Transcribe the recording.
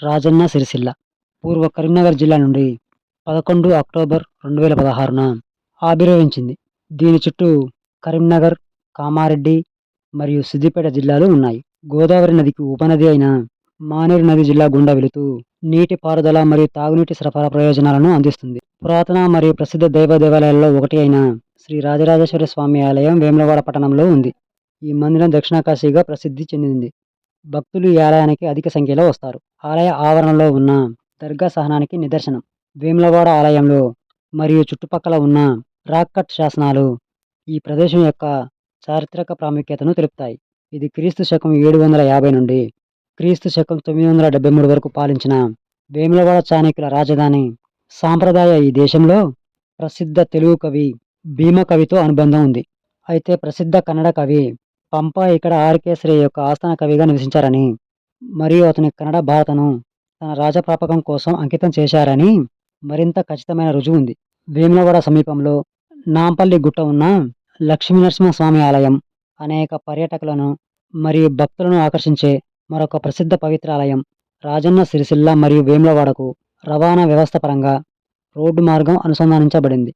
రాజన్న సిరిసిల్ల పూర్వ కరీంనగర్ జిల్లా నుండి 11 అక్టోబర్ 2016న ఆవిర్భవించింది. దీని చుట్టూ కరీంనగర్, కామారెడ్డి మరియు సిద్దిపేట జిల్లాలు ఉన్నాయి. గోదావరి నదికి ఉపనది అయిన మానేరు నది జిల్లా గుండా వెళుతూ నీటి పారుదల మరియు తాగునీటి సరఫరా ప్రయోజనాలను అందిస్తుంది. పురాతన మరియు ప్రసిద్ధ దైవ దేవాలయాల్లో ఒకటి అయిన శ్రీ రాజరాజేశ్వర స్వామి ఆలయం వేములవాడ పట్టణంలో ఉంది. ఈ మందిరం దక్షిణ కాశీగా ప్రసిద్ధి చెందింది. భక్తులు ఈ ఆలయానికి అధిక సంఖ్యలో వస్తారు. ఆలయ ఆవరణలో ఉన్న దర్గా సహనానికి నిదర్శనం. వేములవాడ ఆలయంలో మరియు చుట్టుపక్కల ఉన్న రాక్ కట్ శాసనాలు ఈ ప్రదేశం యొక్క చారిత్రక ప్రాముఖ్యతను తెలుపుతాయి. ఇది క్రీస్తు శకం 750 నుండి క్రీస్తు శకం 973 వరకు పాలించిన వేములవాడ చాణక్యుల రాజధాని. సాంప్రదాయ ఈ దేశంలో ప్రసిద్ధ తెలుగు కవి భీమ కవితో అనుబంధం ఉంది. అయితే ప్రసిద్ధ కన్నడ కవి పంప ఇక్కడ ఆర్కేశ్రీ యొక్క ఆస్థాన కవిగా నివసించారని మరియు అతని కన్నడ భారతను తన రాజప్రాపకం కోసం అంకితం చేశారని మరింత ఖచ్చితమైన రుజువు ఉంది. వేములవాడ సమీపంలో నాంపల్లి గుట్ట ఉన్న లక్ష్మీనరసింహస్వామి ఆలయం అనేక పర్యాటకులను మరియు భక్తులను ఆకర్షించే మరొక ప్రసిద్ధ పవిత్రాలయం. రాజన్న సిరిసిల్ల మరియు వేములవాడకు రవాణా వ్యవస్థ పరంగా రోడ్డు మార్గం అనుసంధానించబడింది.